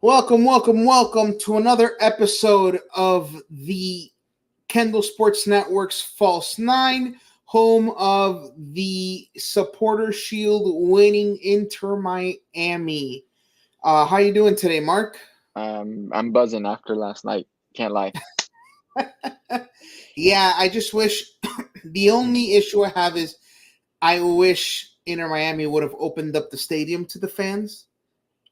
Welcome, welcome, welcome to another episode of the Kendall Sports Network's False Nine, home of the Supporter Shield winning Inter Miami. How you doing today, Mark? I'm buzzing after last night. Can't lie. Yeah, I just wish the only issue I have is I wish Inter Miami would have opened up the stadium to the fans,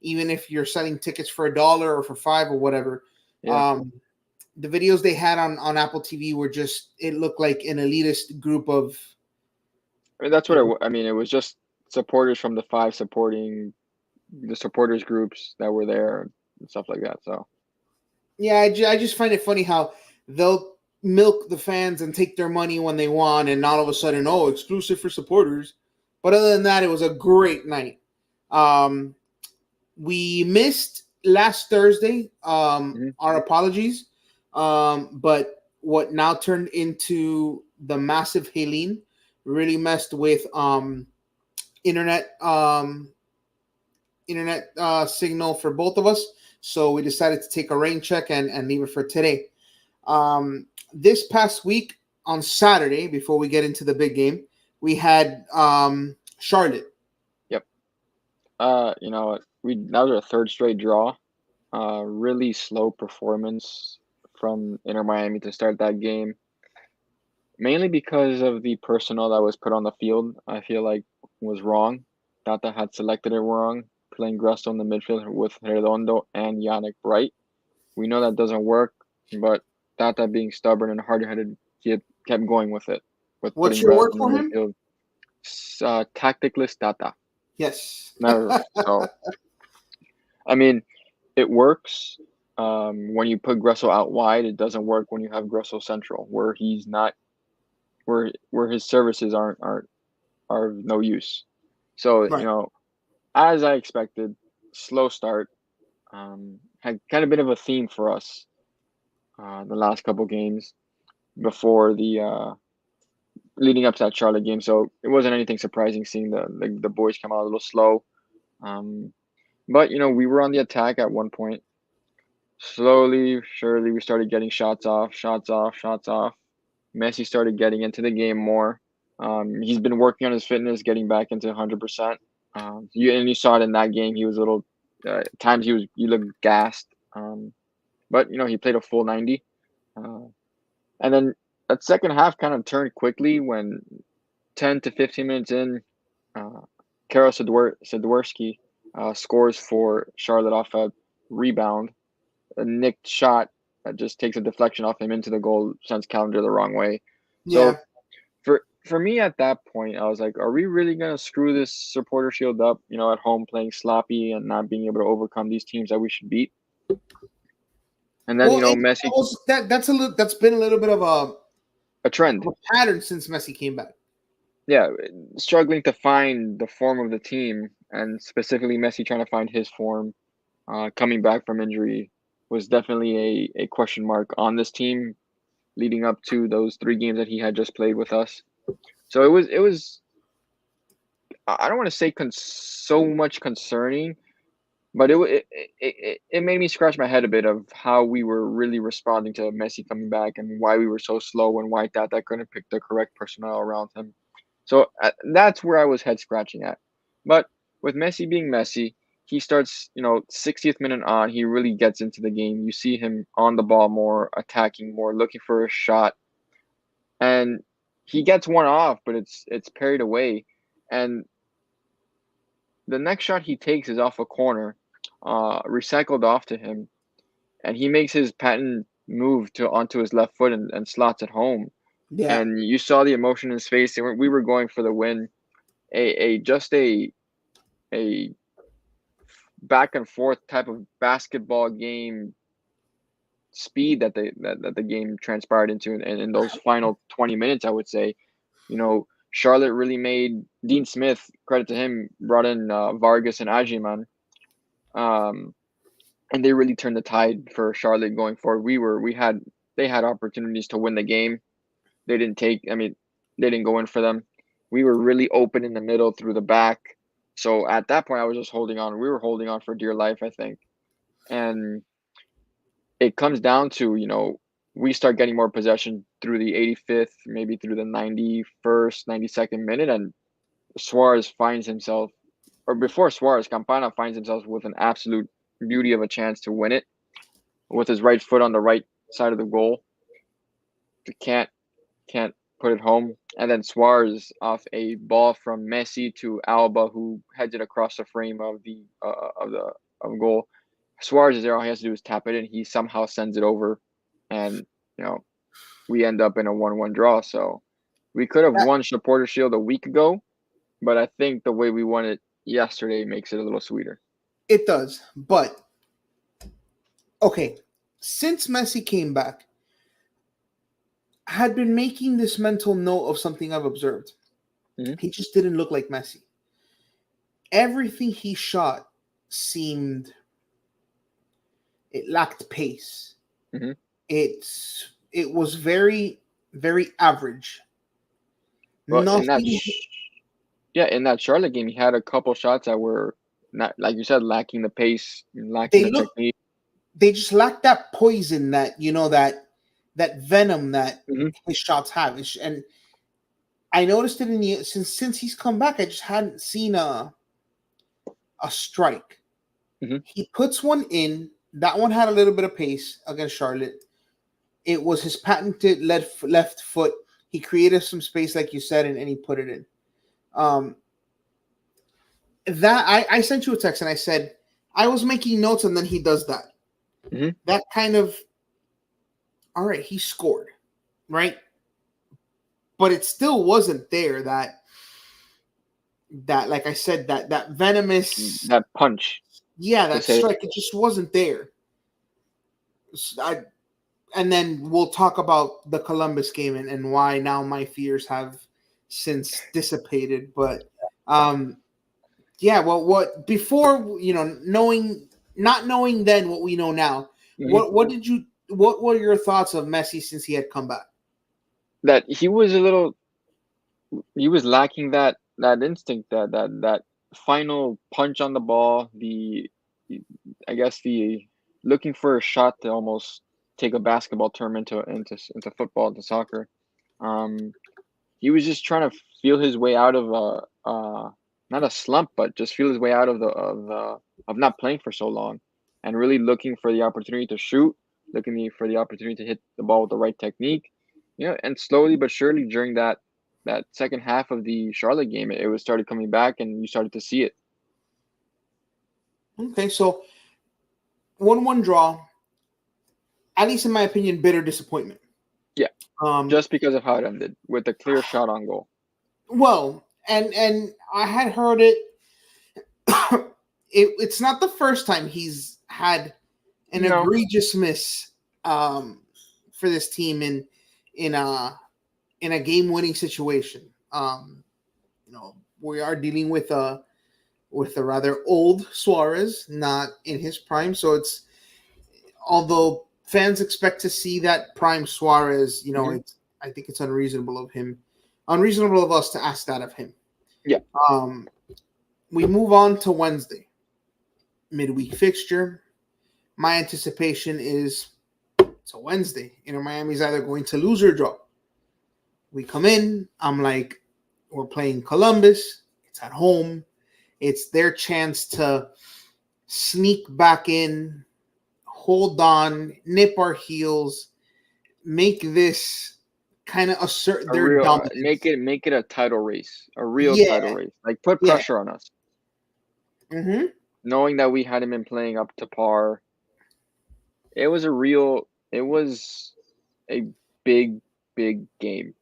even if you're selling tickets for $1 or for $5 or whatever. Yeah, The videos they had on Apple TV were just, it looked like an elitist group of. I mean that's what I mean. It was just supporters from the five supporting the supporters groups that were there and stuff like that. So Yeah, I just find it funny how they'll milk the fans and take their money when they want, and all of a sudden, oh, exclusive for supporters. But other than that, it was a great night. Um, we missed last Thursday. mhm. Our apologies. But what now turned into the massive Helene really messed with internet signal for both of us. So we decided to take a rain check and leave it for today. This past week on Saturday, before we get into the big game, we had Charlotte. Yep. You know what? We That was our third straight draw. Really slow performance from Inter Miami to start that game. Mainly because of the personnel that was put on the field, I feel like was wrong. Tata had selected it wrong, playing Gresto in the midfield with Redondo and Yannick Bright. We know that doesn't work, but Tata being stubborn and hard-headed, he kept going with it, with What's putting your Gresto word in the for him? midfield. Tacticless Tata. Yes. Never. So, I mean, it works when you put Gresso out wide. It doesn't work when you have Gresso central, where he's not, where his services aren't are of no use. So, Right. as I expected, slow start. Had kind of bit of a theme for us the last couple games before the leading up to that Charlotte game. So it wasn't anything surprising seeing the boys come out a little slow. Um, but we were on the attack at one point. Slowly, surely, we started getting shots off, shots off, shots off. Messi started getting into the game more. He's been working on his fitness, getting back into 100%. You saw it in that game. He was a little times he looked gassed. But he played a full 90. Uh, and then that second half kind of turned quickly when 10 to 15 minutes in, uh, Karol Sadworski scores for Charlotte off a rebound, a nicked shot that just takes a deflection off him into the goal, sends Calendar the wrong way. Yeah. So for me at that point, I was like, are we really gonna screw this supporter shield up? At home playing sloppy and not being able to overcome these teams that we should beat. And then Well, Messi, that's been a little bit of a trend. a pattern since Messi came back. Yeah, struggling to find the form of the team, and specifically Messi trying to find his form, coming back from injury was definitely a question mark on this team leading up to those 3 games that he had just played with us. So it was I don't want to say so much concerning, but it made me scratch my head a bit of how we were really responding to Messi coming back and why we were so slow and why Tata couldn't pick the correct personnel around him. So that's where I was head scratching at. But with Messi being Messi, he starts, 60th minute on, he really gets into the game. You see him on the ball more, attacking more, looking for a shot, and he gets one off, but it's parried away, and the next shot he takes is off a corner, recycled off to him, and he makes his patent move to onto his left foot and slots it home. Yeah. And you saw the emotion in his face. We were going for the win. A back and forth type of basketball game speed that the game transpired into in those final 20 minutes, I would say. Charlotte really made Dean Smith, credit to him, brought in Vargas and Ajiman, um, and they really turned the tide for Charlotte going forward. They had opportunities to win the game. They didn't take. I mean, they didn't go in for them. We were really open in the middle through the back. So at that point, I was just holding on. We were holding on for dear life, I think. And it comes down to, we start getting more possession through the 85th, maybe through the 91st, 92nd minute, and Suarez finds himself, or before Suarez, Campana finds himself with an absolute beauty of a chance to win it with his right foot on the right side of the goal. Can't put it home. And then Suarez off a ball from Messi to Alba, who heads it across the frame of the goal. Suarez is there. All he has to do is tap it in. He somehow sends it over, and we end up in a 1-1 draw. So we could have won Supporter Shield a week ago, but I think the way we won it yesterday makes it a little sweeter. It does, but okay. Since Messi came back, I had been making this mental note of something I've observed. Mm-hmm. He just didn't look like Messi. Everything he shot seemed it lacked pace. Mm-hmm. It was very, very average. Well, in Nothing. that Charlotte game, he had a couple shots that were not, like you said, lacking the pace, lacking They the look. technique. They just lack that poison, that venom that Mm-hmm. his shots have. And I noticed it since he's come back. I just hadn't seen a strike. Mm-hmm. He puts one in. That one had a little bit of pace against Charlotte. It was his patented left foot. He created some space, like you said, and he put it in. That I sent you a text and I said I was making notes, and then he does that. Mm-hmm. That kind of all right. He scored, right? But it still wasn't there. That like I said, that venomous, That punch, yeah, to that say. strike. It just wasn't there. And then we'll talk about the Columbus game and why now my fears have since dissipated. But yeah, well, what before not knowing then what we know now. Mm-hmm. What were your thoughts of Messi since he had come back? That he was lacking that instinct, that final punch on the ball, I guess the looking for a shot to almost take a basketball term into football, into soccer. He was just trying to feel his way out of not a slump, but just feel his way out of not playing for so long, and really looking for the opportunity to shoot, looking for the opportunity to hit the ball with the right technique, and slowly but surely during that second half of the Charlotte game, it was started coming back, and you started to see it. Okay, so 1-1 draw. At least in my opinion, bitter disappointment. Yeah, Um, just because of how it ended with a clear shot on goal. well, and I had heard it. It's not the first time he's had an No. egregious miss for this team in a game-winning situation. We are dealing with a rather old Suarez, not in his prime. So it's although fans expect to see that prime Suarez, Mm-hmm. I think it's unreasonable of us to ask that of him. Yeah. We move on to Wednesday, midweek fixture. My anticipation is it's a Wednesday. Miami's either going to lose or draw. We come in. I'm like, we're playing Columbus. It's at home. It's their chance to sneak back in, hold on, nip our heels, make this kind of assert A their real dominance. make it a title race, a real Yeah, title race. Like put yeah. pressure on us. Mm-hmm. Knowing that we hadn't been playing up to par, it was a big, big game.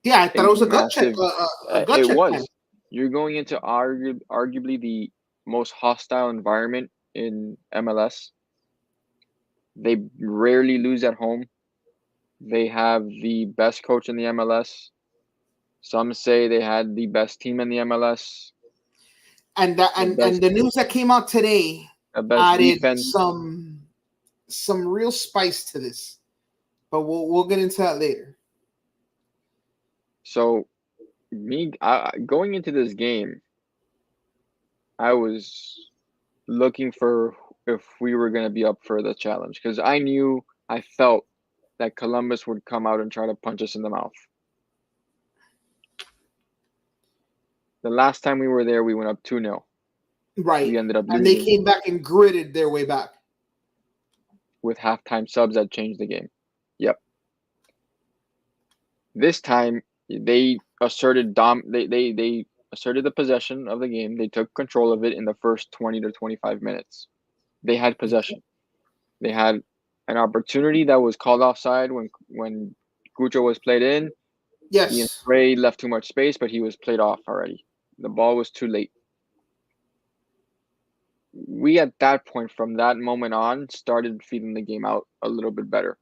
Yeah, I thought A it was a gut check. massive, A gut it check time. was. You're going into arguably the most hostile environment in MLS. They rarely lose at home. They have the best coach in the MLS. Some say they had the best team in the MLS, And the best the news that came out today the best added defense. some real spice to this. But we'll get into that later. So going into this game, I was looking for if we were going to be up for the challenge, because I felt that Columbus would come out and try to punch us in the mouth. The last time we were there, we went up 2-0. Right. We ended up And they losing came back and gritted their way back. with halftime subs that changed the game. Yep. This time they asserted they asserted the possession of the game. They took control of it in the first 20 to 25 minutes. They had possession. They had an opportunity that was called offside when Gucho was played in. Ian Yes. Frey left too much space, but he was played off already. The ball was too late. We, at that point, from that moment on, started feeling the game out a little bit better.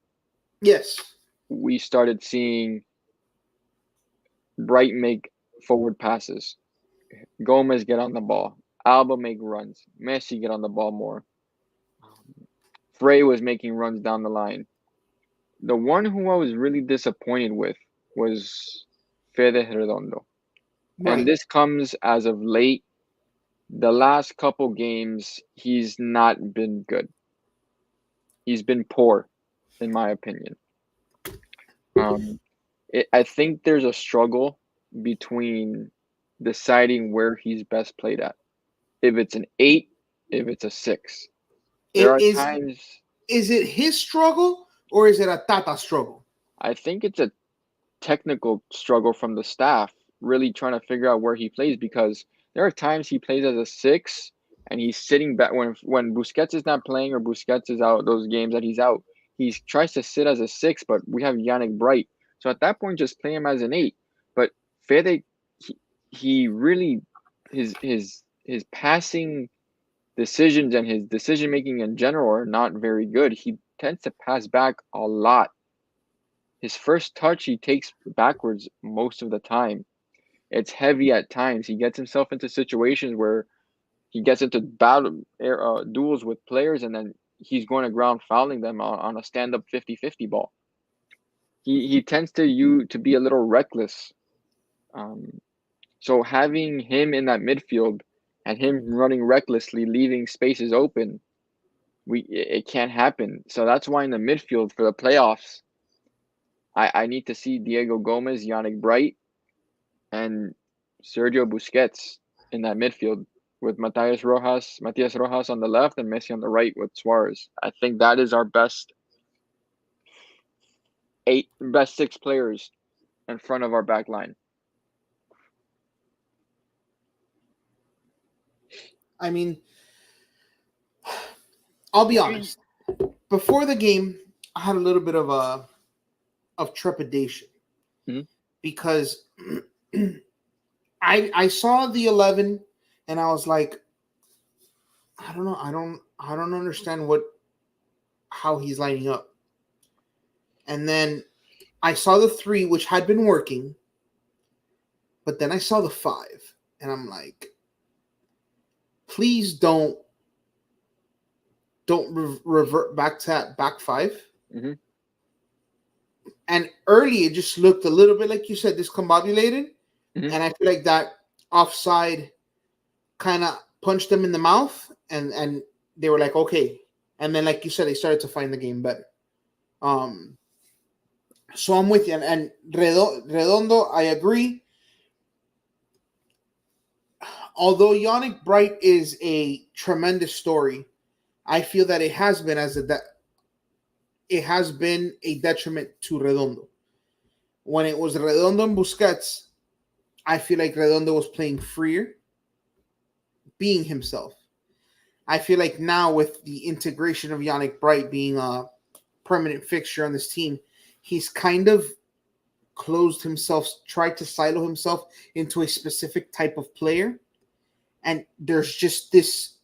Yes. We started seeing Bright make forward passes, Gomez get on the ball, Alba make runs, Messi get on the ball more. Frey was making runs down the line. The one who I was really disappointed with was Fede Redondo. Right. And this comes as of late. The last couple games, he's not been good. He's been poor, in my opinion. I think there's a struggle between deciding where he's best played at. If it's an 8, if it's a 6. There are times. Is it his struggle or is it a Tata struggle? I think it's a technical struggle from the staff, really trying to figure out where he plays, because there are times he plays as a 6 and he's sitting back when Busquets is not playing or Busquets is out, those games that he's out. He tries to sit as a 6, but we have Yannick Bright. So at that point, just play him as an 8. But Fede, he really, his passing decisions and his decision making in general are not very good. He tends to pass back a lot. His first touch he takes backwards most of the time. It's heavy at times. He gets himself into situations where he gets into duels with players, and then he's going to ground fouling them on a stand-up 50-50 ball. He tends to be a little reckless. So having him in that midfield and him running recklessly, leaving spaces open, it can't happen. So that's why in the midfield for the playoffs, I need to see Diego Gomez, Yannick Bright, and Sergio Busquets in that midfield with Matias Rojas on the left and Messi on the right with Suarez. I think that is our best 6 players in front of our back line. I mean, I'll be honest. Before the game, I had a little bit of trepidation because I saw the 11 and I was like, I don't know, I don't understand how he's lining up. And then I saw the 3, which had been working, but then I saw the 5, and I'm like, please don't revert back to that back 5. Mm-hmm. And early, it just looked a little bit like you said, discombobulated. Mm-hmm. And I feel like that offside kind of punched them in the mouth, and they were like, okay. And then, like you said, they started to find the game better. So I'm with you. And Redondo, I agree. Although Yannick Bright is a tremendous story, I feel that it has been a detriment to Redondo. When it was Redondo and Busquets, I feel like Redondo was playing freer, being himself. I feel like now with the integration of Yannick Bright being a permanent fixture on this team, he's kind of closed himself, tried to silo himself into a specific type of player. And there's just this,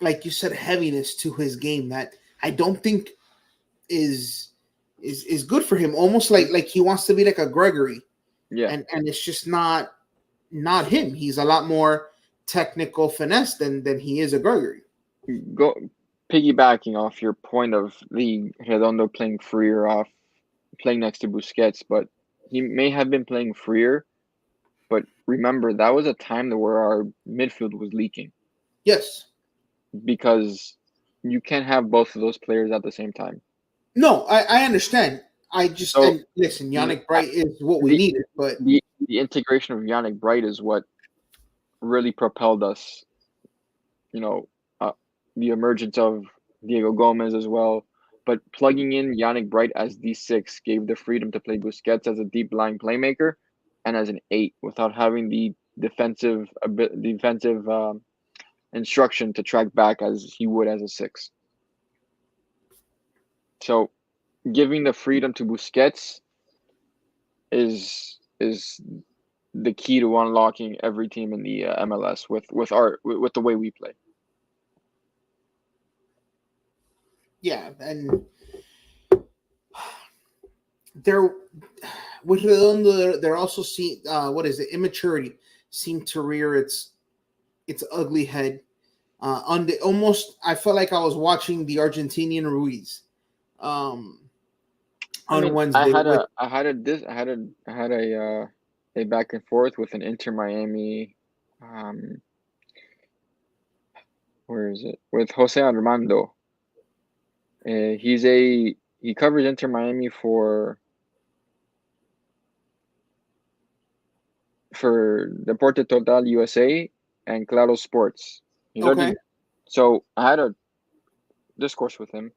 like you said, heaviness to his game that I don't think is good for him. Almost like he wants to be like a Gregory. Yeah. And it's just not him. He's a lot more technical finesse than he is a Gregory. Piggybacking off your point of the Redondo playing freer off playing next to Busquets, but he may have been playing freer, But remember, that was a time where our midfield was leaking Yes. because you can't have both of those players at the same time. No, I understand. So And listen, Yannick Bright is what we the needed, but the integration of Yannick Bright is what really propelled us. The emergence of Diego Gomez as well. But plugging in Yannick Bright as D6 gave the freedom to play Busquets as a deep lying playmaker and as an 8 without having the defensive instruction to track back as he would as a 6. So giving the freedom to Busquets is the key to unlocking every team in the MLS with the way we play. yeah, and they're with Redondo. They're also seeing immaturity seemed to rear its ugly head. I felt like I was watching the Argentinian Ruiz on Wednesday. I had a back and forth with an Inter Miami, where is it? With Jose Armando. He covers Inter Miami for Deporte Total USA and Claro Sports. Okay. So I had a discourse with him,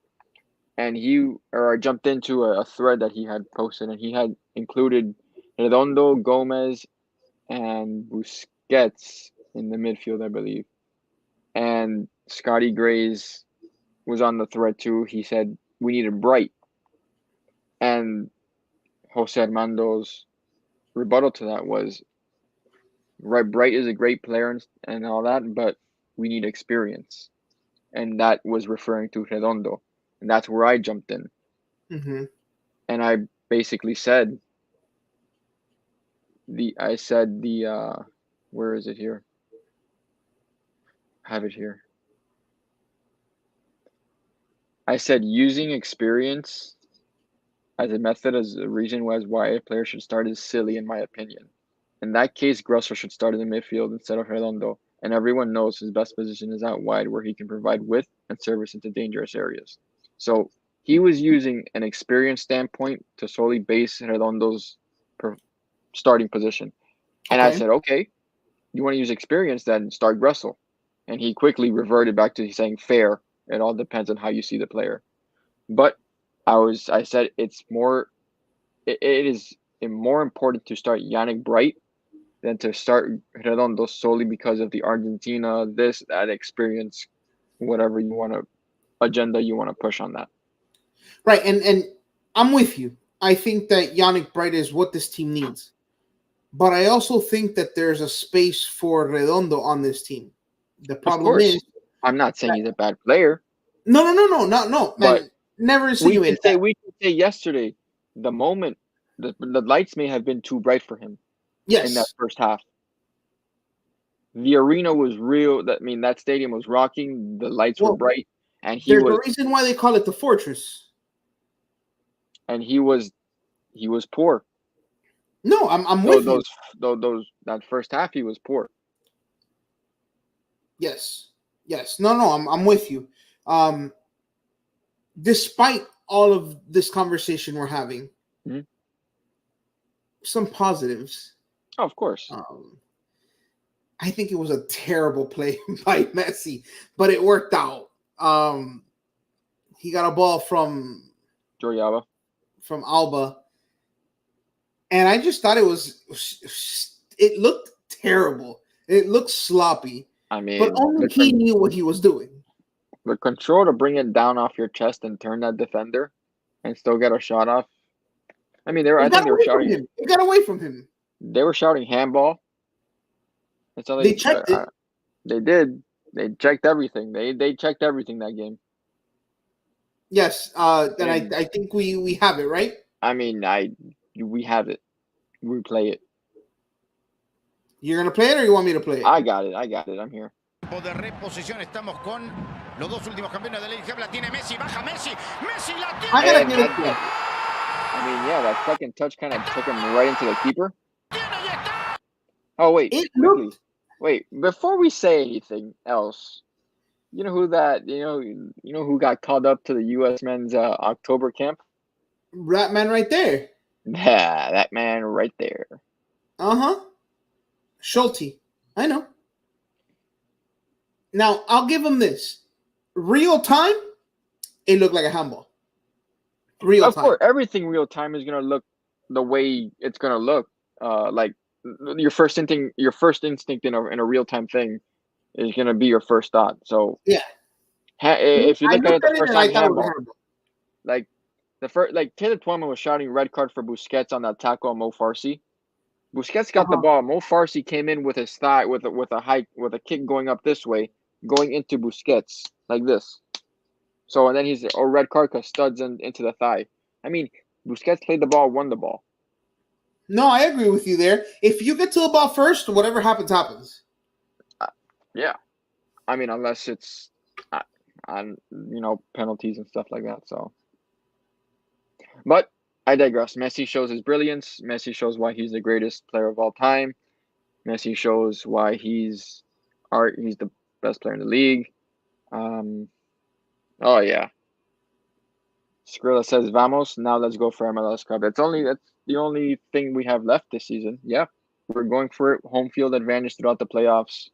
and I jumped into a thread that he had posted, and he had included Redondo, Gomez, and Busquets in the midfield, I believe. And Scotty Grays was on the thread too. He said we needed Bright, and Jose Armando's rebuttal to that was, right, Bright is a great player and all that, but we need experience, and that was referring to Redondo, and that's where I jumped in. Mm-hmm. And I basically said where is it here? I have it here. I said using experience as a method as a reason why a player should start is silly, in my opinion. In that case, Grosso should start in the midfield instead of Redondo, and everyone knows his best position is out wide, where he can provide width and service into dangerous areas. So he was using an experience standpoint to solely base Redondo's starting position. And I said, okay, you want to use experience, then start Gressel. And he quickly reverted back to saying fair. It all depends on how you see the player. But I said it is more important to start Yannick Bright than to start Redondo solely because of the Argentina, that experience, whatever agenda you want to push on that. Right, and I'm with you. I think that Yannick Bright is what this team needs. But I also think that there's a space for Redondo on this team. The problem is, I'm not saying he's a bad player. No. But never insinuated that. We could say yesterday, the moment the lights may have been too bright for him. Yes. In that first half. The arena was real. That stadium was rocking. The lights were bright, and there's a reason why they call it the Fortress. And he was poor. No, I'm with you. That first half, he was poor. Yes. No, I'm with you. Despite all of this conversation we're having, some positives. Oh, of course. I think it was a terrible play by Messi, but it worked out. He got a ball from Alba, and I just thought it looked terrible. It looked sloppy. But only he knew what he was doing. The control to bring it down off your chest and turn that defender and still get a shot off. I think they were shouting. It got away from him. They were shouting handball. That's all they checked it. They did. They checked everything. They checked everything that game. Yes. Then I think we have it, right? We have it. We play it. You're gonna play it, or you want me to play it? I got it. I'm here. De reposición estamos con los dos últimos campeones de la Liga. La tiene Messi, baja Messi la tiene. That second touch kind of took him right into the keeper. Oh wait, It quickly. looked Wait, before we say anything else, you know who that you know who got called up to the U.S. men's October camp? Rat Man right there. Yeah, that man right there. Uh-huh. Schulte. I know. Now, I'll give him this. Real time, it looked like a handball. Real Of time. course, everything real time is gonna look the way it's gonna look. Like your first instinct in a real time thing is gonna be your first thought. So Yeah. if you I look at it looked the at it first and I time, thought it was a handball. handball. Like Taylor Twellman was shouting red card for Busquets on that tackle on Mo Farsi. Busquets got the Uh-huh. ball. Mo Farsi came in with his thigh with a kick going up this way, going into Busquets like this. So and then he's red card because studs into the thigh. I mean, Busquets played the ball, won the ball. No, I agree with you there. If you get to the ball first, whatever happens, happens. Yeah, I mean, unless it's on penalties and stuff like that. So, but I digress. Messi shows his brilliance. Messi shows why he's the greatest player of all time. Messi shows why he's the best player in the league. Oh yeah. Skrilla says, "Vamos." Now let's go for MLS Cup. That's the only thing we have left this season. Yeah, we're going for it. Home field advantage throughout the playoffs.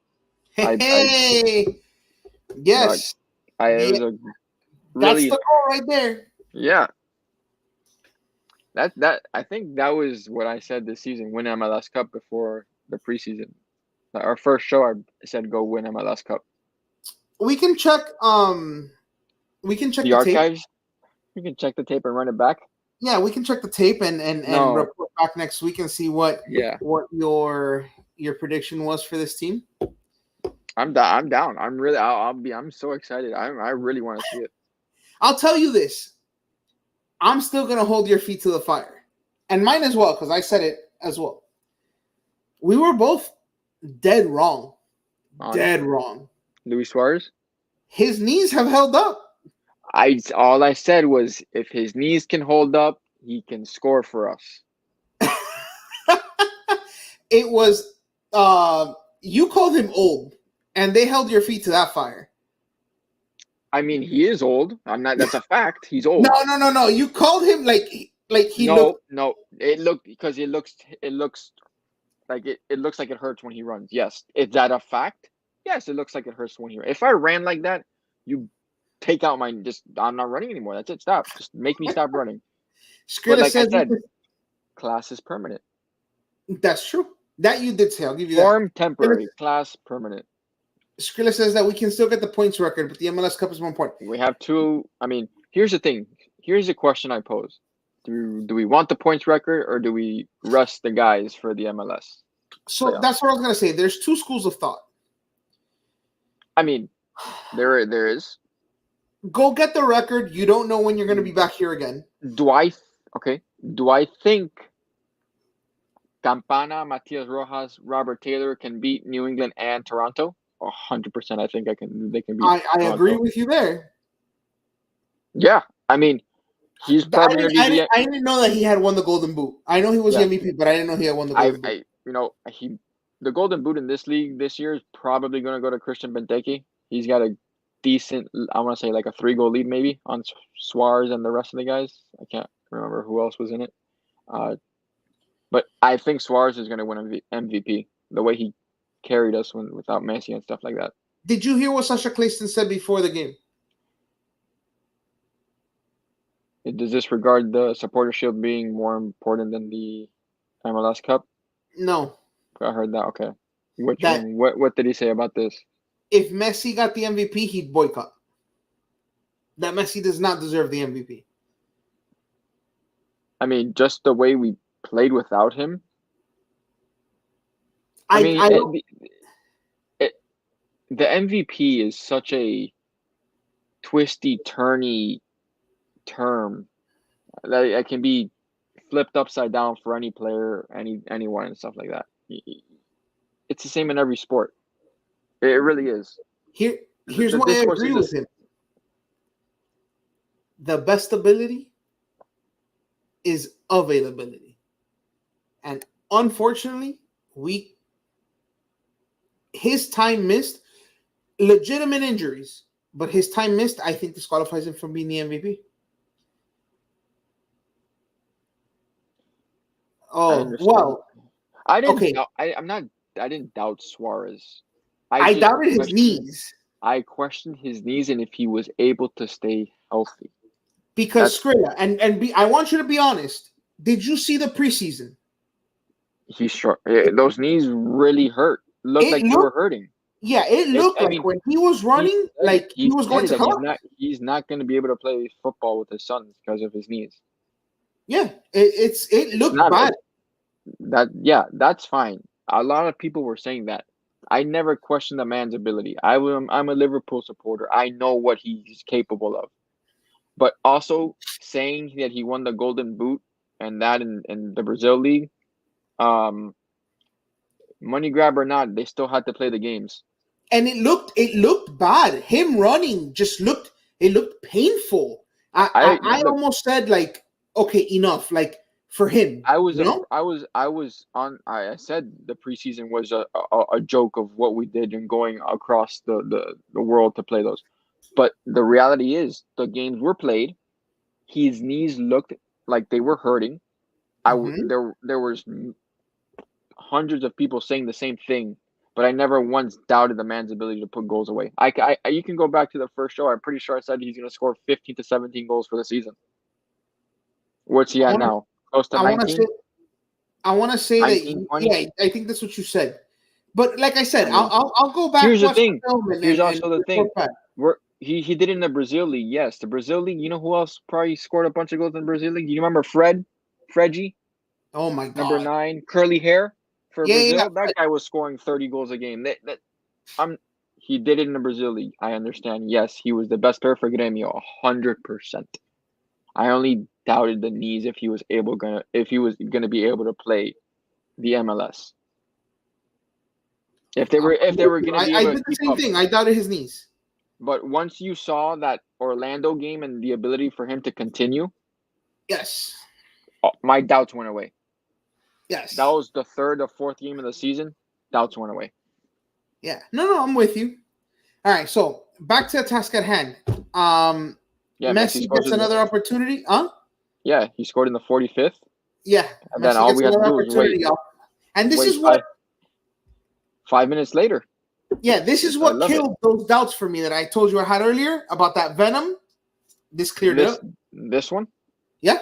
Hey, yes. It Yeah, was a that's really the goal right there. yeah. That I think that was what I said this season. Win MLS Cup before the preseason. Our first show, I said go win MLS Cup. We can check The the tape. archives. You can check the tape and run it back. Yeah, we can check the tape and No. report back next week and see what Yeah. your prediction was for this team. I'm down. I'm so excited. I really want to see it. I'll tell you this. I'm still gonna hold your feet to the fire. And mine as well, because I said it as well. We were both dead wrong. Dead wrong. Luis Suarez? His knees have held up. All I said was if his knees can hold up, he can score for us. It was you called him old, and they held your feet to that fire. I mean, he is old. I'm not. That's a fact. He's old. No. You called him like he looked. No. It looks like it looks like it hurts when he runs. Yes. Is that a fact? Yes, it looks like it hurts when he runs. If I ran like that, you take out I'm not running anymore. That's it. Stop. Just make me stop running. But like I said, class is permanent. That's true. That you did say. I'll give you Form that. temporary, class permanent. Skrilla says that we can still get the points record, but the MLS Cup is more important. We have two. I mean, here's the thing. Here's the question I pose. Do we want the points record or do we rest the guys for the MLS? So that's what I was going to say. There's two schools of thought. I mean, there is. Go get the record. You don't know when you're going to be back here again. Do I think Campana, Matias Rojas, Robert Taylor can beat New England and Toronto? 100%. I think they can beat I Toronto. agree with you there. Yeah. I mean, he's probably going to be I didn't know that he had won the Golden Boot. I know he was the MVP, but I didn't know he had won the Golden Boot. The Golden Boot in this league this year is probably going to go to Christian Benteke. He's got a decent, I want to say like a 3-goal lead maybe on Suarez and the rest of the guys. I can't remember who else was in it. But I think Suarez is going to win MVP the way he carried us without Messi and stuff like that. Did you hear what Sasha Clayston said before the game? Does this regard the supporter shield being more important than the MLS Cup? No. I heard that. Okay. What did he say about this? If Messi got the MVP, he'd boycott. That Messi does not deserve the MVP. I mean, just the way we played without him. The MVP is such a twisty, turny term that it can be flipped upside down for any player, anyone, and stuff like that. It's the same in every sport. It really is. Here's why I agree with him. The best ability is availability. And unfortunately, we his time missed, legitimate injuries, but his time missed, I think disqualifies him from being the MVP. Oh, well, I didn't. okay. I didn't doubt Suarez. I just doubted his knees I questioned his knees and if he was able to stay healthy. because Skrilla, I want you to be honest. Did you see the preseason? He's short. Those knees really hurt. Looked like they were hurting. Yeah, it looked when he was running, he was going to collapse. He's not going to be able to play football with his sons because of his knees. Yeah, it looked bad. That's fine. A lot of people were saying that. I never questioned the man's ability. I'm a Liverpool supporter. I know what he's capable of. But also saying that he won the Golden Boot and that in the Brazil League, money grab or not, they still had to play the games. And it looked bad. Him running looked painful. I almost said okay, enough. For him, I said the preseason was a joke of what we did and going across the world to play those. But the reality is the games were played. His knees looked like they were hurting. There was hundreds of people saying the same thing, but I never once doubted the man's ability to put goals away. You can go back to the first show. I'm pretty sure I said he's going to score 15 to 17 goals for the season. What's he at now? Close to 19? I want to say 19, that 20? Yeah, I think that's what you said. But like I said, I'll go back. Here's the thing. Here's also the thing. He did it in the Brazil League. Yes, the Brazil League. You know who else probably scored a bunch of goals in the Brazil League? You remember Fredgy? Oh my God. Number 9, curly hair for Brazil. Yeah. That guy was scoring 30 goals a game. He did it in the Brazil League. I understand. Yes, he was the best player for Grêmio, 100%. I only doubted the knees if he was gonna be able to play the MLS. If they were gonna be able I did the same thing. I doubted his knees. But once you saw that Orlando game and the ability for him to continue, yes, my doubts went away. Yes, that was the third or fourth game of the season. Doubts went away. Yeah, no, I'm with you. All right, so back to the task at hand. Messi gets another opportunity, huh? Yeah, he scored in the 45th. Yeah, and then all we had to do was wait. And this is what 5 minutes later. Yeah, this is what killed those doubts for me that I told you I had earlier about that venom. This cleared it up. This one? Yeah.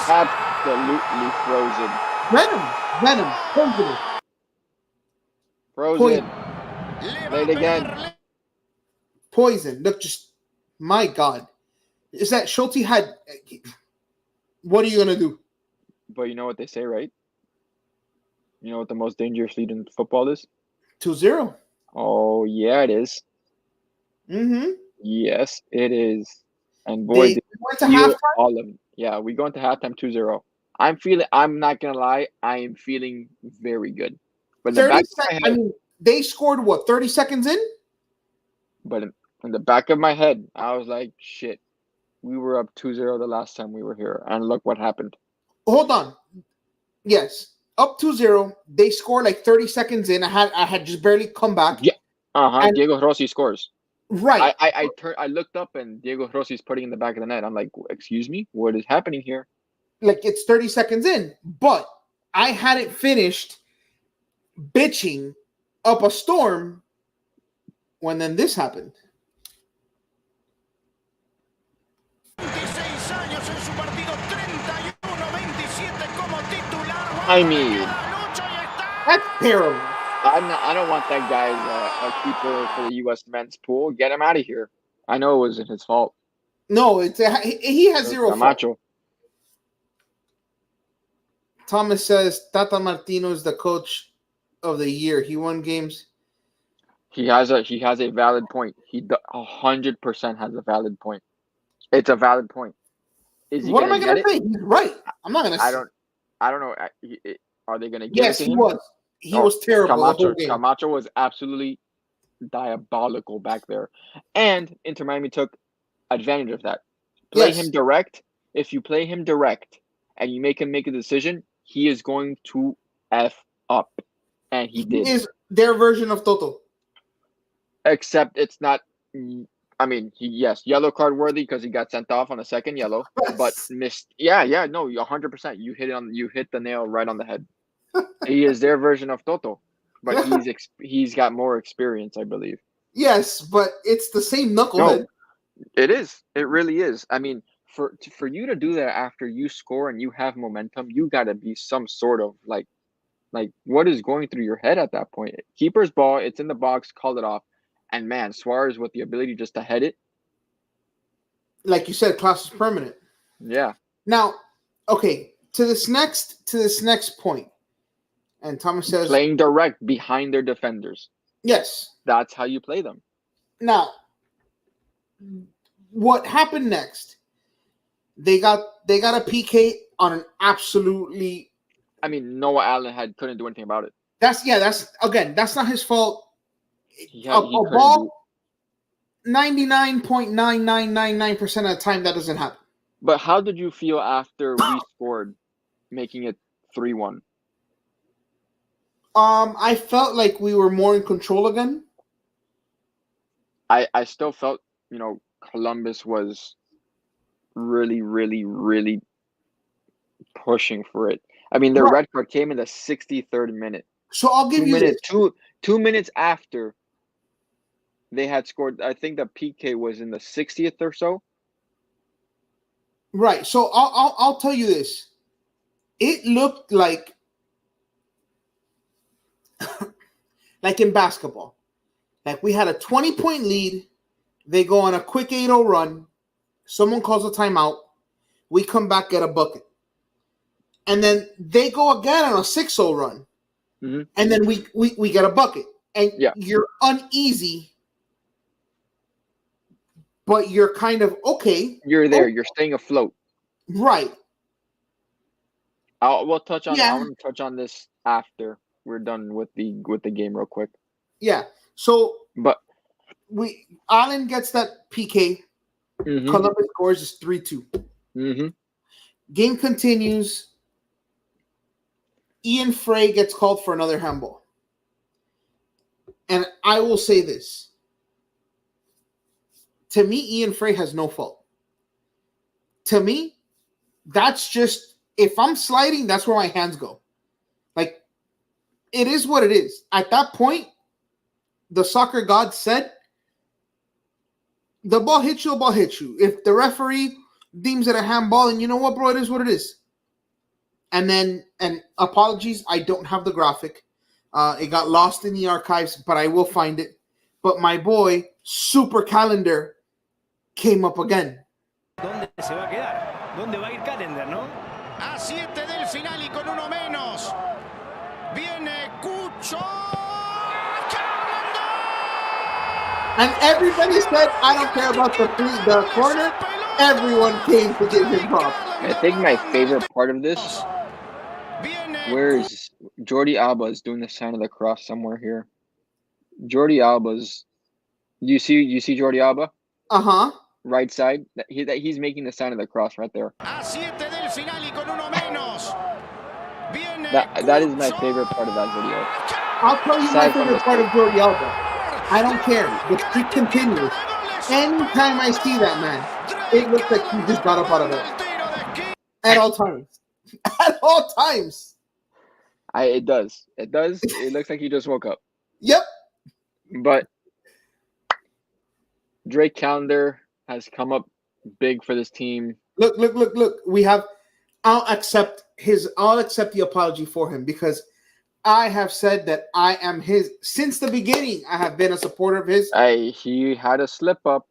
Absolutely frozen. Venom. Frozen. Play it again. Poison. Look, just my God. Is that Schulte had? What are you gonna do? But you know what they say, right? You know what the most dangerous lead in football is? 2-0. Oh yeah, it is. Mm-hmm. Yes, it is. And boy, they went to halftime. All of them. Yeah, we go into halftime 2-0. I'm not gonna lie, I am feeling very good. But 30 seconds. I mean, they scored what, 30 seconds in? But in the back of my head, I was like, shit. We were up 2-0 the last time we were here, and look what happened. Hold on. Yes, up 2-0. They scored like 30 seconds in. I had just barely come back. Yeah. Diego Rossi scores. Right. I looked up and Diego Rossi's putting in the back of the net. I'm like, excuse me, what is happening here? Like, it's 30 seconds in, but I hadn't finished bitching up a storm when then this happened. I mean, that's terrible. I don't want that guy a keeper for the U.S. men's pool. Get him out of here. I know it wasn't his fault. No, he has zero fault. Thomas says Tata Martino is the coach of the year. He won games. He has a valid point. He 100% has a valid point. It's a valid point. What am I going to say? He's right. I'm not going to say. I don't know. Are they going to get it to him? Yes, he was. He was terrible. Camacho was absolutely diabolical back there. And Inter Miami took advantage of that. Play him direct. If you play him direct and you make him make a decision, he is going to F up. And he did. He is their version of Toto. Except it's not. I mean, yes, yellow card worthy because he got sent off on a second yellow, but missed. Yeah, no, 100%. You hit the nail right on the head. He is their version of Toto, but he's got more experience, I believe. Yes, but it's the same knucklehead. No, it is. It really is. I mean, for you to do that after you score and you have momentum, you got to be some sort of like what is going through your head at that point? Keeper's ball, it's in the box, call it off. And man, Suarez with the ability just to head it. Like you said, class is permanent. Yeah. Now, okay, to this next point. And Thomas says playing direct behind their defenders. Yes. That's how you play them. Now, what happened next? They got a PK on an absolutely. I mean, Noah Allen couldn't do anything about it. That's not his fault. He a ball, 99.9999% of the time that doesn't happen. But how did you feel after we scored, making it 3-1? I felt like we were more in control again. I still felt, Columbus was really, really, really pushing for it. I mean, their red card came in the 63rd minute. So I'll give you this. 2 minutes after they had scored. I think the PK was in the 60th or so. Right. So I'll tell you this. It looked like in basketball. Like we had a 20-point lead. They go on a quick 8-0 run. Someone calls a timeout. We come back, get a bucket. And then they go again on a 6-0 run. Mm-hmm. And then we get a bucket. And you're uneasy, but you're kind of okay. You're there. You're staying afloat. Right. We'll touch on. I want to touch on this after we're done with the game real quick. Yeah. So, but Allen gets that PK. Mm-hmm. Columbus scores is 3-2. Mm-hmm. Game continues. Ian Frey gets called for another handball. And I will say this. To me, Ian Frey has no fault. To me, that's just, if I'm sliding, that's where my hands go. Like, it is what it is. At that point, the soccer god said, the ball hits you, If the referee deems it a handball, and you know what, bro, it is what it is. And apologies, I don't have the graphic. It got lost in the archives, but I will find it. But my boy, Super Calendar, came up again. ¿Dónde se va a quedar? ¿Dónde va a ir Calendar, no? A 7 del final y con uno menos. Viene Cucho. And everybody said, I don't care about the corner. Everyone came to give him props. I think my favorite part of this, where is Jordi Alba is doing the sign of the cross somewhere here. Jordi Alba's, you see Jordi Alba? Uh-huh. Right side. He's making the sign of the cross right there. That is my favorite part of that video. I'll tell you my favorite part of Jordi Alba. I don't care. The streak continues. Anytime I see that man, it looks like he just got up out of bed. At all times. At all times. It does. It looks like he just woke up. Yep. But Drake Calendar has come up big for this team. Look. We have. I'll accept the apology for him because I have said that I am his since the beginning. I have been a supporter of his. He had a slip up.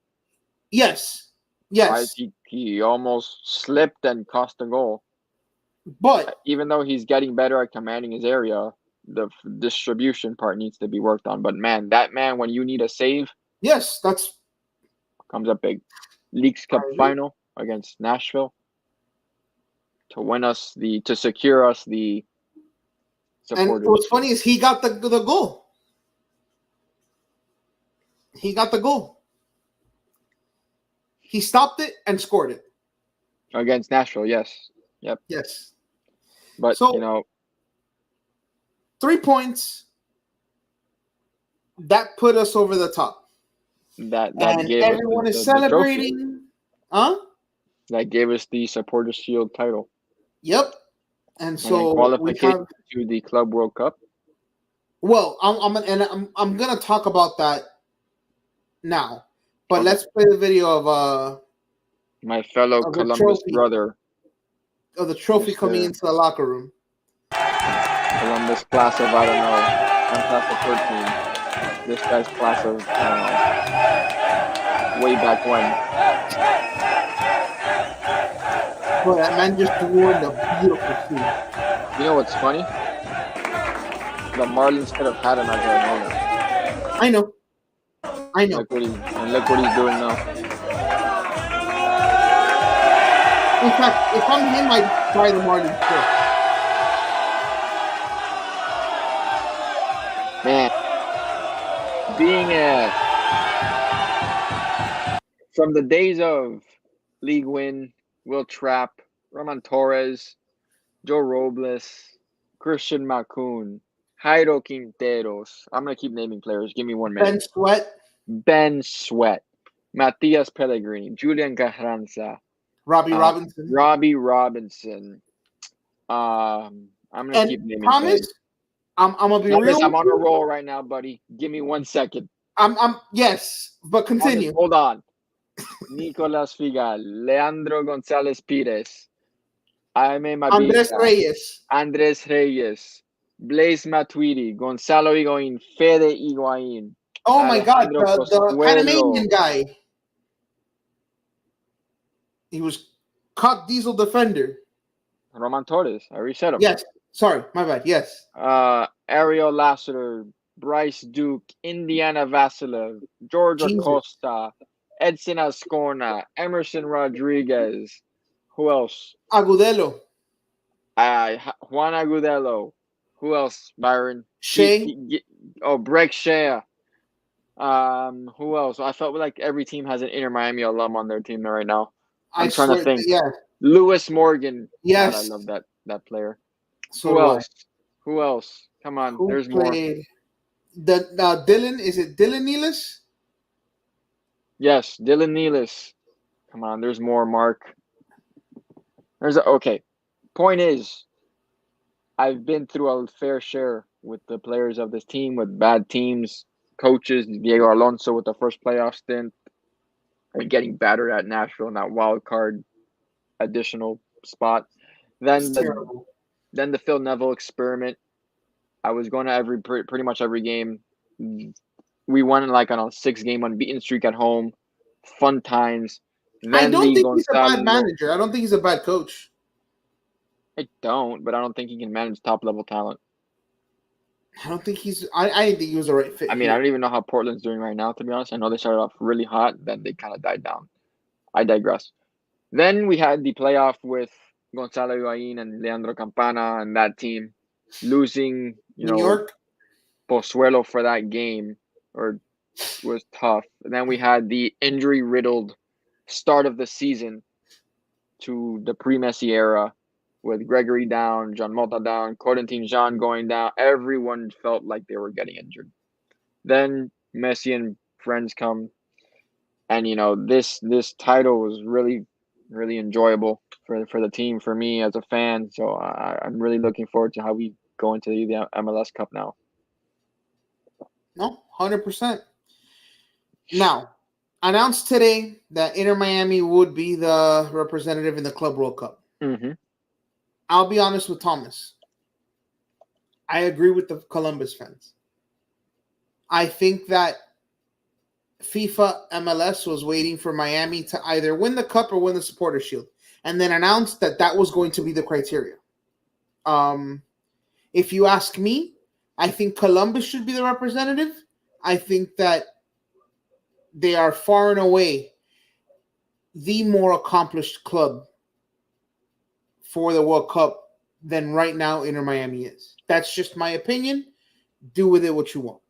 Yes. He almost slipped and cost a goal. But even though he's getting better at commanding his area, the distribution part needs to be worked on. But man, when you need a save, yes, that's comes up big. Leagues Cup final against Nashville to secure us the supporters. And what's funny is he got the goal. He got the goal. He stopped it and scored it against Nashville. Yes. Yep. Yes. But, So 3 points. That put us over the top. that And gave everyone us is the trophy. celebrating. Huh? That gave us the Supporters Shield title. Yep. And so qualification to the Club World Cup. Well, I'm gonna talk about that now, but Okay. let's play the video of my fellow of Columbus brother. Of the trophy coming into the locker room. Columbus class of, I don't know. I'm class of 13. This guy's class of, I don't know. Way back when. Boy, that man just ruined a beautiful scene. You know what's funny? The Marlins could have had him as their owner. I know. Look what he's doing now. In fact, if I'm him, I'd try the Marlins too. Man, being from the days of League Win, Will Trapp, Roman Torres, Joe Robles, Christian Macoun, Jairo Quinteros. I'm going to keep naming players. Give me 1 minute. Ben Sweat, Matias Pellegrini, Julian Carranza, Robbie Robinson. I'm going to keep naming players. I'm going to be real. I'm on a roll right now, buddy. Give me 1 second. Yes, but continue. Hold on. Nicolas Figal, Leandro González Pires, Jaime Mabica, Andrés Reyes, Blaise Matuidi, Gonzalo Higuaín, Fede Higuaín. Oh my God, the Panamanian guy. He was Cock Diesel defender. Roman Torres, I already said him. Yes, sorry, my bad. Yes. Ariel Lassiter, Bryce Duke, Indiana Vasilev, George Acosta, Edson Ascorna, Emerson Rodriguez. Who else? Agudelo. Juan Agudelo. Who else, Byron? Shea. Breck Shea. Who else? I felt like every team has an Inter Miami alum on their team right now. I'm trying to think. Yeah. Lewis Morgan. Yes. God, I love that player. So Who else? Who else? Come on, there's more. Dylan, is it Dylan Nealis? Yes, Dylan Nealis. Come on, there's more, Mark. Okay. Point is, I've been through a fair share with the players of this team, with bad teams, coaches, Diego Alonso with the first playoff stint, and getting battered at Nashville in that wild card additional spot. Then the Phil Neville experiment. I was going to pretty much every game. We won on a 6-game unbeaten streak at home. Fun times. Then I don't think he's a bad manager. I don't think he's a bad coach. I don't, but I don't think he can manage top-level talent. I don't think he's – I didn't think he was the right fit. I mean, I don't even know how Portland's doing right now, to be honest. I know they started off really hot, then they kind of died down. I digress. Then we had the playoff with Gonzalo Higuaín and Leandro Campana and that team losing, New York. Pozuelo for that game was tough. And then we had the injury-riddled start of the season to the pre-Messi era with Gregory down, John Mota down, Corentin Jean going down. Everyone felt like they were getting injured. Then Messi and friends come, and this title was really, really enjoyable for the team, for me as a fan. So I'm really looking forward to how we go into the MLS Cup now. No, 100%. Now, announced today that Inter Miami would be the representative in the Club World Cup. Mm-hmm. I'll be honest with Thomas. I agree with the Columbus fans. I think that FIFA MLS was waiting for Miami to either win the cup or win the Supporters Shield, and then announced that was going to be the criteria. If you ask me, I think Columbus should be the representative. I think that they are far and away the more accomplished club for the World Cup than right now Inter Miami is. That's just my opinion. Do with it what you want.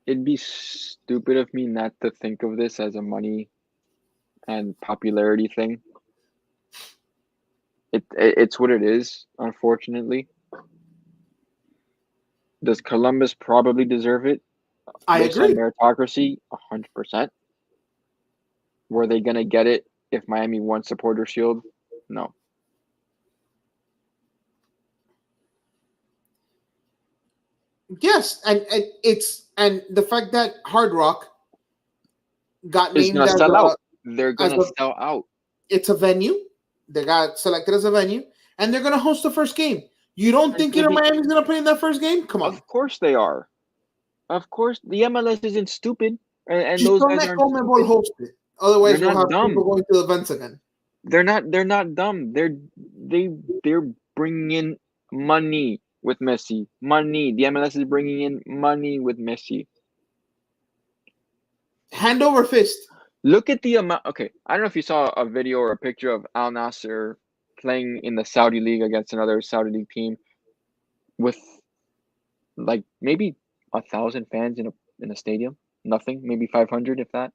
It'd be stupid of me not to think of this as a money and popularity thing. It's what it is, unfortunately. Does Columbus probably deserve it I based on agree. meritocracy? 100%. Were they gonna get it if Miami won Supporter Shield? No. Yes, and the fact that Hard Rock got It's named gonna as sell a out. They're as gonna a sell out. it's a venue. They got selected as a venue, and they're gonna host the first game. You don't There's think gonna Inter be. Miami's gonna play in that first game? Come on. Of course they are. Of course, the MLS isn't stupid, and Just those don't guys let aren't CONMEBOL stupid. host it. They're Otherwise, we'll not have people dumb. going to events again. They're not dumb. They're bringing in money with Messi. Money. The MLS is bringing in money with Messi. Hand over fist. Look at the amount. Okay, I don't know if you saw a video or a picture of Al Nasser playing in the Saudi league against another Saudi league team with like maybe 1,000 fans in a stadium. Nothing, maybe 500 if that.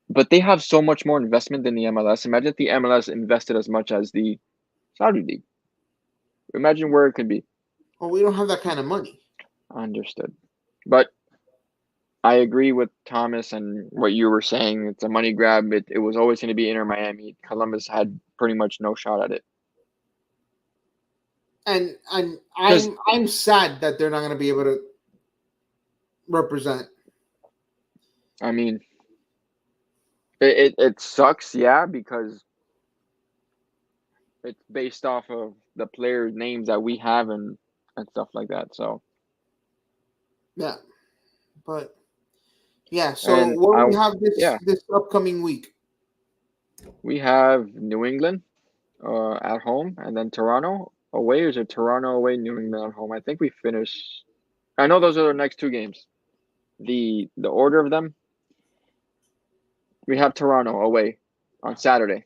But they have so much more investment than the MLS. Imagine if the MLS invested as much as the Saudi league. Imagine where it could be. Well, we don't have that kind of money. Understood. But I agree with Thomas and what you were saying. It's a money grab. It was always going to be Inter Miami. Columbus had pretty much no shot at it. And 'Cause I'm sad that they're not going to be able to represent. I mean, it sucks, yeah, because it's based off of the players' names that we have and stuff like that. So, Yeah, but yeah. So and what do we have yeah, this upcoming week? we have New England at home, and then Toronto away. Or is it Toronto away, New England at home? I think we finish. I know those are the next two games. The order of them, we have Toronto away on Saturday,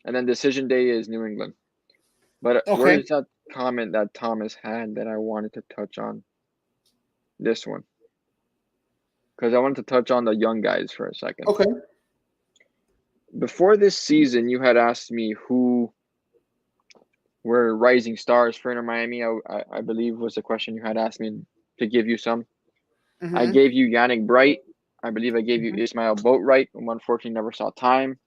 and then decision day is New England. But Okay. where's that comment that Thomas had that I wanted to touch on? This one, because I wanted to touch on the young guys for a second. Okay. Before this season, you had asked me who were rising stars for Inter Miami. I believe was the question you had asked me to give you some. I Mm-hmm. gave you Yannick Bright. I believe I gave you Mhm. Ismail Boatwright, who unfortunately never saw time.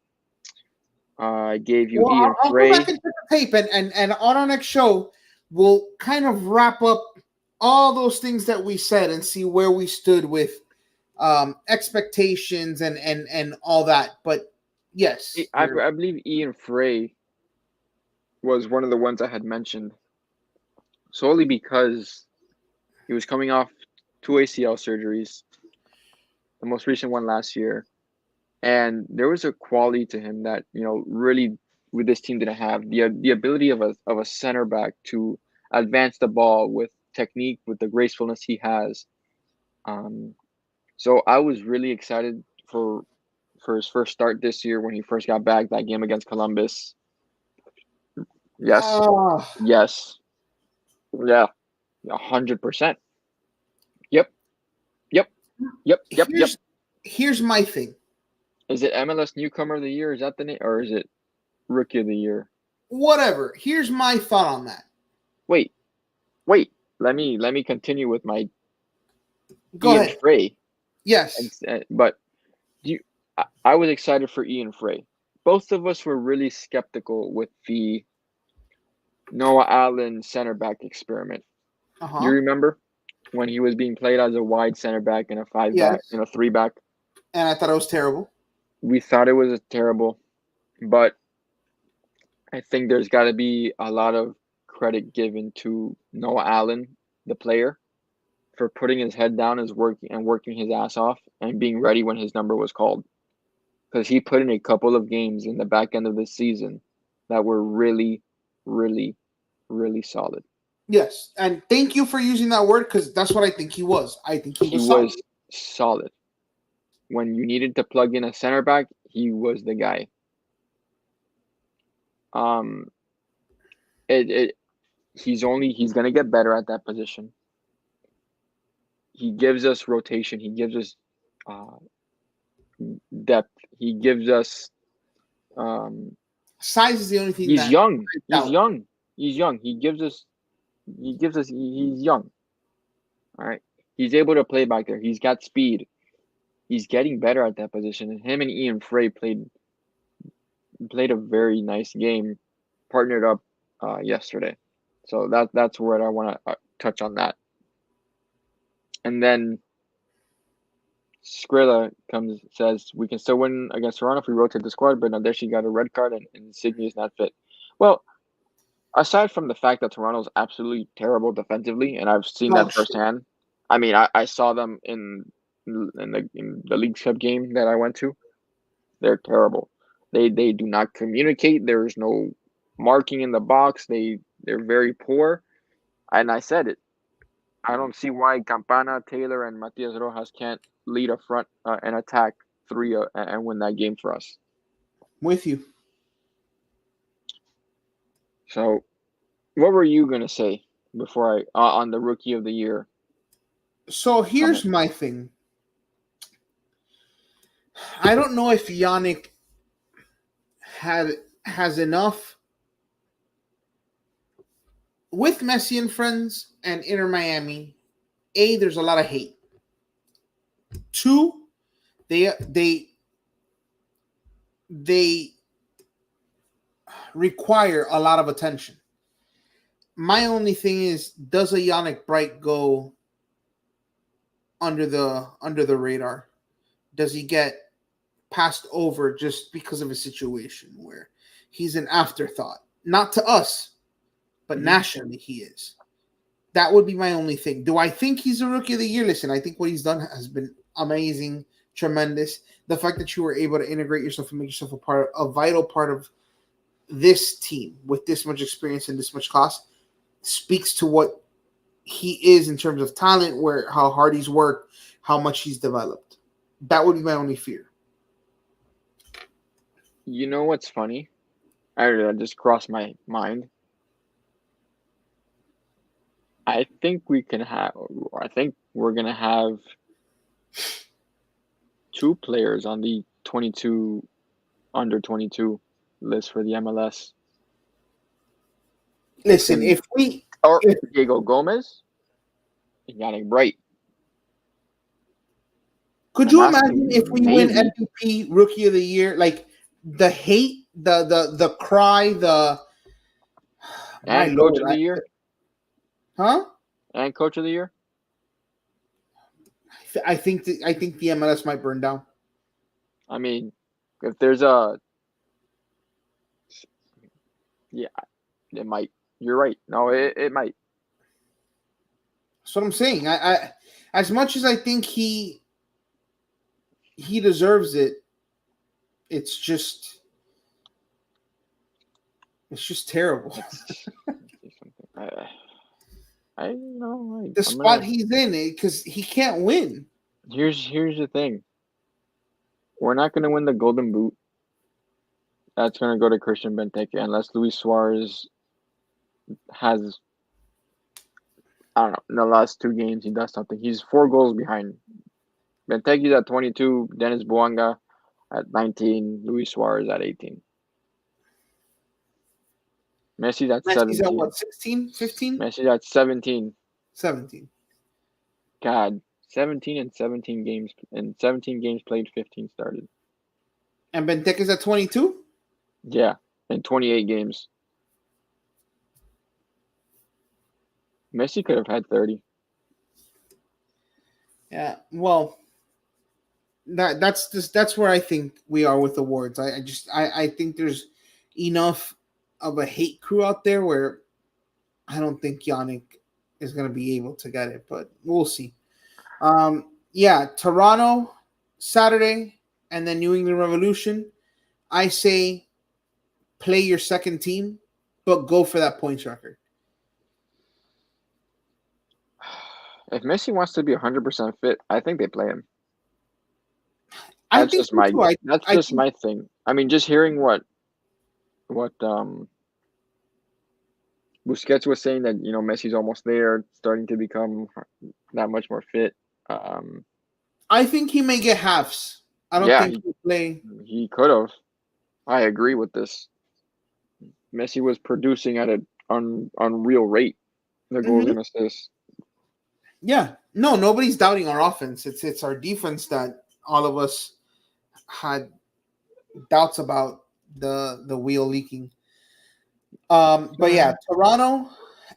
I gave you Well, Ian I'll go back Frey. and check the tape, and on our next show, we'll kind of wrap up all those things that we said and see where we stood with expectations and all that. But yes, I believe Ian Frey was one of the ones I had mentioned solely because he was coming off 2 ACL surgeries, the most recent one last year, and there was a quality to him that really with this team didn't have the ability of a center back to advance the ball with technique, with the gracefulness he has. So I was really excited for his first start this year when he first got back, that game against Columbus. Yes, Ah, yes, yeah, 100%. Yep, yep, yep, yep, yep. here's my thing. Is it MLS Newcomer of the Year? Is that the name, or is it Rookie of the Year? Whatever. Here's my thought on that. Wait. Let me continue with my Go Ian ahead. Frey. Yes. But I was excited for Ian Frey. Both of us were really skeptical with the Noah Allen center back experiment. Uh-huh. You remember when he was being played as a wide center back and a five back Yes. and a three back? And I thought it was terrible. We thought it was terrible, but I think there's got to be a lot of credit given to Noah Allen, the player, for putting his head down, working his ass off and being ready when his number was called. Because he put in a couple of games in the back end of the season that were really, really, really solid. Yes. And thank you for using that word because that's what I think he was. I think he was solid. Solid. When you needed to plug in a center back, he was the guy. He's gonna get better at that position. He gives us rotation. He gives us depth. He gives us Size is the only thing He's that young. I He's doubt. young. He's young. He gives us. He's young. All right. He's able to play back there. He's got speed. He's getting better at that position. And him and Ian Frey played a very nice game, partnered up yesterday. So that's where I want to touch on that. And then Skrilla says we can still win against Toronto if we rotate the squad, but Nadeshi got a red card and Insigne is not fit. Well, aside from the fact that Toronto's absolutely terrible defensively, and I've seen that firsthand. I mean, I saw them in the League Cup game that I went to. They're terrible. They do not communicate. There's no marking in the box. They're very poor. And I said it. I don't see why Campana, Taylor, and Matias Rojas can't lead a front and attack three and win that game for us. With you. So, what were you gonna say before on the Rookie of the Year? So here's my thing. I don't know if Yannick has enough with Messi and friends and Inter Miami. A, there's a lot of hate. 2, they require a lot of attention. My only thing is, does a Yannick Bright go under the radar? Does he get passed over just because of a situation where he's an afterthought? Not to us, but nationally he is. That would be my only thing. Do I think he's a Rookie of the Year? Listen, I think what he's done has been amazing, tremendous. The fact that you were able to integrate yourself and make yourself a vital part of this team with this much experience and this much cost speaks to what he is in terms of talent, how hard he's worked, how much he's developed. That would be my only fear. You know what's funny? I just crossed my mind. I think we're gonna have 2 players on the 22 under 22 list for the MLS. Listen, Diego Gomez and Yannick Bright. Could you imagine if we win MVP, Rookie of the Year, like the hate, the cry, and Coach of the Year? Huh? And Coach of the Year? I think the MLS might burn down. I mean, if there's it might. You're right. No, it might. That's what I'm saying. I as much as I think he deserves it, it's just terrible. I know. The spot he's in, because he can't win. Here's the thing. We're not going to win the Golden Boot. That's going to go to Christian Benteke unless Luis Suarez has, I don't know, in the last 2 games he does something. He's 4 goals behind. Benteke's at 22, Dennis Bouanga at 19, Luis Suarez at 18. Messi's at 17. At what, 16, 15? Messi's at 17. 17. God, 17 and 17 games. And 17 games played, 15 started. And Benteke's at 22? Yeah, in 28 games. Messi could have had 30. Yeah, well, that's where I think we are with awards. I think there's enough of a hate crew out there where I don't think Yannick is going to be able to get it, but we'll see. Toronto Saturday and then New England Revolution. I say play your second team, but go for that points record. If Messi wants to be 100% fit, I think they play him. That's just my thing. I mean, just hearing what Busquets was saying, that Messi's almost there, starting to become that much more fit. I think he may get halves. I don't think he'll play. He could have. I agree with this. Messi was producing at an unreal rate. The goals and assists. Yeah. No, nobody's doubting our offense. It's our defense that all of us had doubts about the wheel leaking. But yeah, Toronto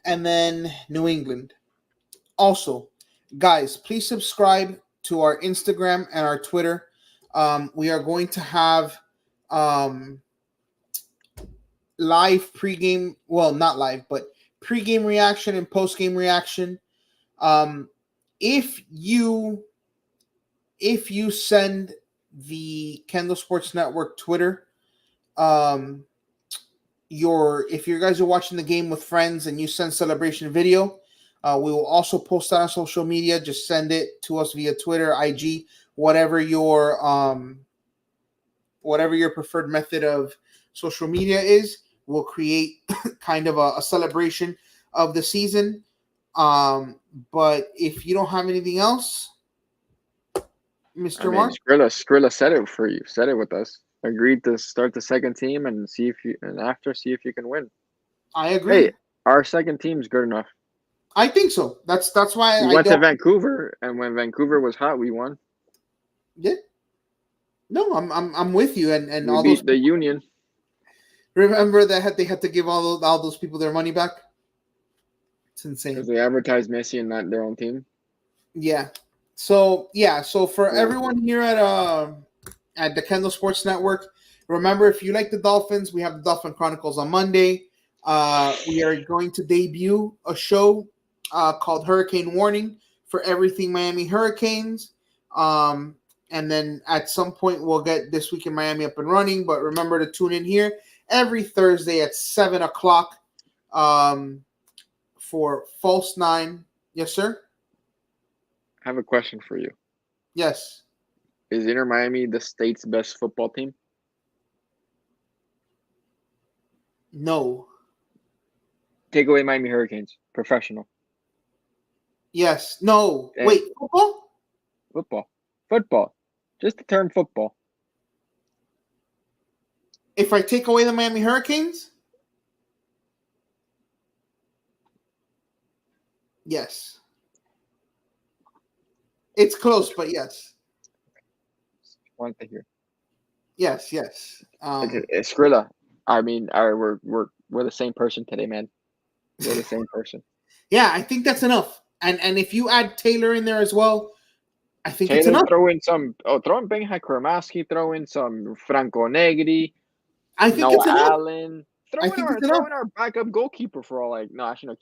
and then New England. Also, guys, please subscribe to our Instagram and our Twitter. We are going to have live pregame, well, not live, but pregame reaction and postgame reaction. If you send the Kendall Sports Network Twitter, if you guys are watching the game with friends and you send celebration video, we will also post that on social media. Just send it to us via Twitter, IG, whatever your preferred method of social media is. We'll create kind of a celebration of the season. But if you don't have anything else, Mr. Mark, Skrilla said it for you. Said it with us. Agreed to start the second team and see if you can win. I agree. Hey, our second team's good enough. I think so. That's why we went to Vancouver, and when Vancouver was hot, we won. Yeah. No, I'm with you, and we all beat those the Union. Remember that they had to give all those people their money back. It's insane. Because they advertised Messi and not their own team. Yeah. So for everyone here at the Kendall Sports Network, remember, if you like the Dolphins, we have the Dolphin Chronicles on Monday. We are going to debut a show called Hurricane Warning for everything Miami Hurricanes. And then at some point we'll get This Week in Miami up and running. But remember to tune in here every Thursday at 7 o'clock for False 9. Yes, sir? I have a question for you. Yes. Is Inter Miami the state's best football team? No. Take away Miami Hurricanes. Professional. Yes. No. Dang. Wait, football? Football. Just the term football. If I take away the Miami Hurricanes? Yes. It's close, but yes. Want to hear. Yes. Skrilla. I mean, we're the same person today, man. We're the same person. Yeah, I think that's enough. And if you add Taylor in there as well, I think it's enough. Throw in Benja Kramaski, throw in some Franco Negri. I think Noah it's enough. Allen. Throw in our backup goalkeeper for all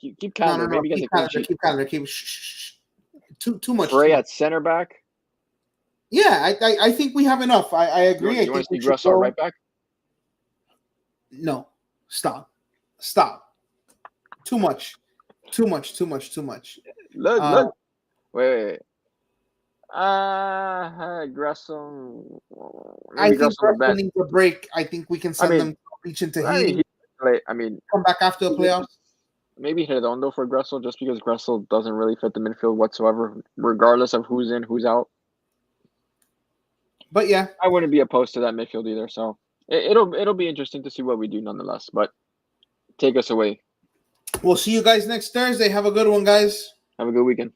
keep Calendar. No, keep Calendar. Shh. Too much. Frey at center back. Yeah, I think we have enough. I agree. You want to see Gressel right back? No. Stop. Too much. Look. Wait. Gressel. I think Gressel needs a break. I think we can send them reach into heat. Come back after the playoffs. Maybe Redondo for Gressel, just because Gressel doesn't really fit the midfield whatsoever, regardless of who's in, who's out. But yeah, I wouldn't be opposed to that midfield either. So it'll be interesting to see what we do, nonetheless. But take us away. We'll see you guys next Thursday. Have a good one, guys. Have a good weekend.